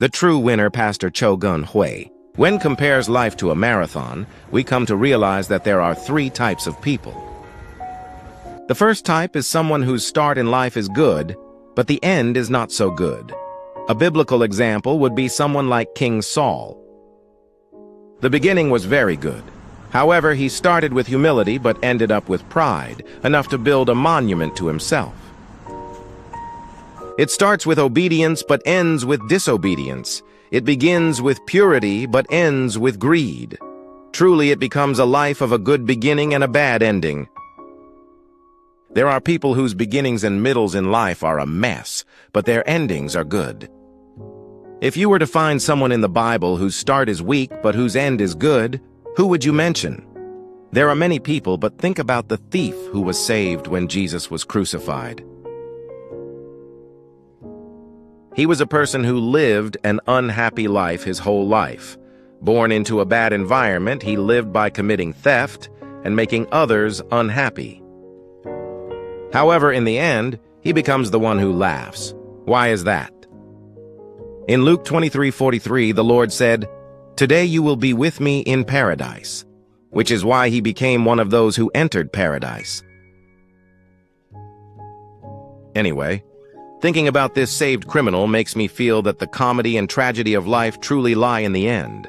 The true winner, Pastor Cho Gun Hui. When compares life to a marathon, we come to realize that there are three types of people. The first type is someone whose start in life is good, but the end is not so good. A biblical example would be someone like King Saul. The beginning was very good. However, he started with humility but ended up with pride, enough to build a monument to himself. It starts with obedience but ends with disobedience. It begins with purity but ends with greed. Truly, it becomes a life of a good beginning and a bad ending. There are people whose beginnings and middles in life are a mess, but their endings are good. If you were to find someone in the Bible whose start is weak but whose end is good, who would you mention? There are many people, but think about the thief who was saved when Jesus was crucified. He was a person who lived an unhappy life his whole life. Born into a bad environment, he lived by committing theft and making others unhappy. However, in the end, he becomes the one who laughs. Why is that? In Luke 23:43, the Lord said, "Today you will be with me in paradise," which is why he became one of those who entered paradise. Anyway, thinking about this saved criminal makes me feel that the comedy and tragedy of life truly lie in the end.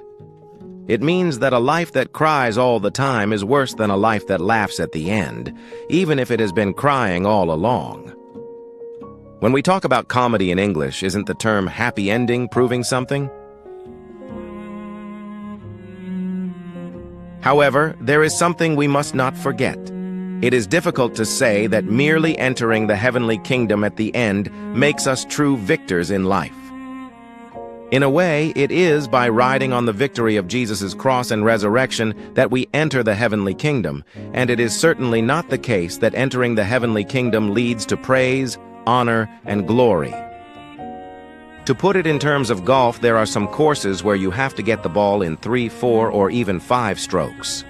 It means that a life that cries all the time is worse than a life that laughs at the end, even if it has been crying all along. When we talk about comedy in English, isn't the term happy ending proving something? However, there is something we must not forget. It is difficult to say that merely entering the heavenly kingdom at the end makes us true victors in life. In a way, it is by riding on the victory of Jesus' cross and resurrection that we enter the heavenly kingdom, and it is certainly not the case that entering the heavenly kingdom leads to praise, honor, and glory. To put it in terms of golf, there are some courses where you have to get the ball in 3, 4, or even 5 strokes.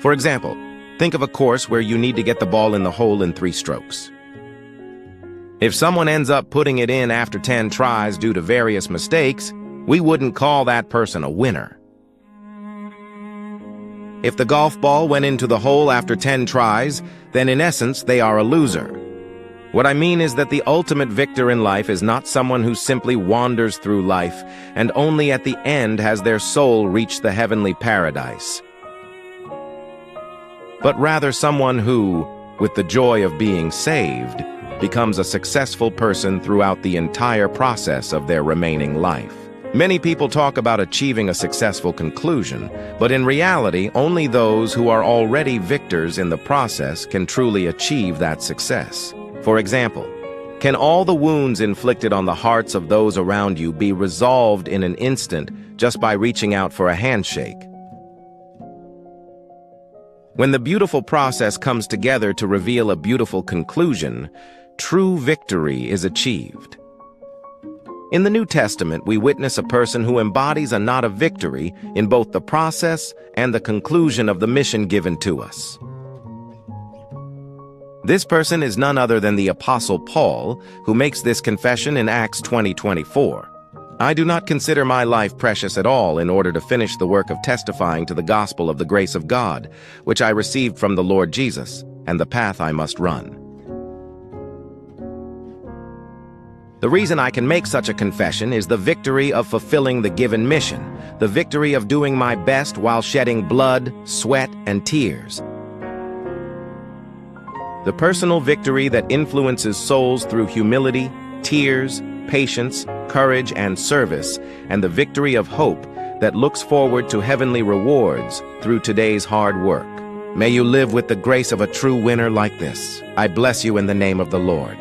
For example, think of a course where you need to get the ball in the hole in 3 strokes. If someone ends up putting it in after 10 tries due to various mistakes, we wouldn't call that person a winner. If the golf ball went into the hole after 10 tries, then in essence they are a loser. What I mean is that the ultimate victor in life is not someone who simply wanders through life and only at the end has their soul reach the heavenly paradise, but rather someone who, with the joy of being saved, becomes a successful person throughout the entire process of their remaining life. Many people talk about achieving a successful conclusion, but in reality, only those who are already victors in the process can truly achieve that success. For example, can all the wounds inflicted on the hearts of those around you be resolved in an instant just by reaching out for a handshake? When the beautiful process comes together to reveal a beautiful conclusion, true victory is achieved. In the New Testament, we witness a person who embodies a knot of victory in both the process and the conclusion of the mission given to us. This person is none other than the Apostle Paul, who makes this confession in Acts 20:24. "I do not consider my life precious at all in order to finish the work of testifying to the gospel of the grace of God, which I received from the Lord Jesus, and the path I must run." The reason I can make such a confession is the victory of fulfilling the given mission, the victory of doing my best while shedding blood, sweat, and tears. The personal victory that influences souls through humility, tears, patience, courage, and service, and the victory of hope that looks forward to heavenly rewards through today's hard work. May you live with the grace of a true winner like this. I bless you in the name of the Lord.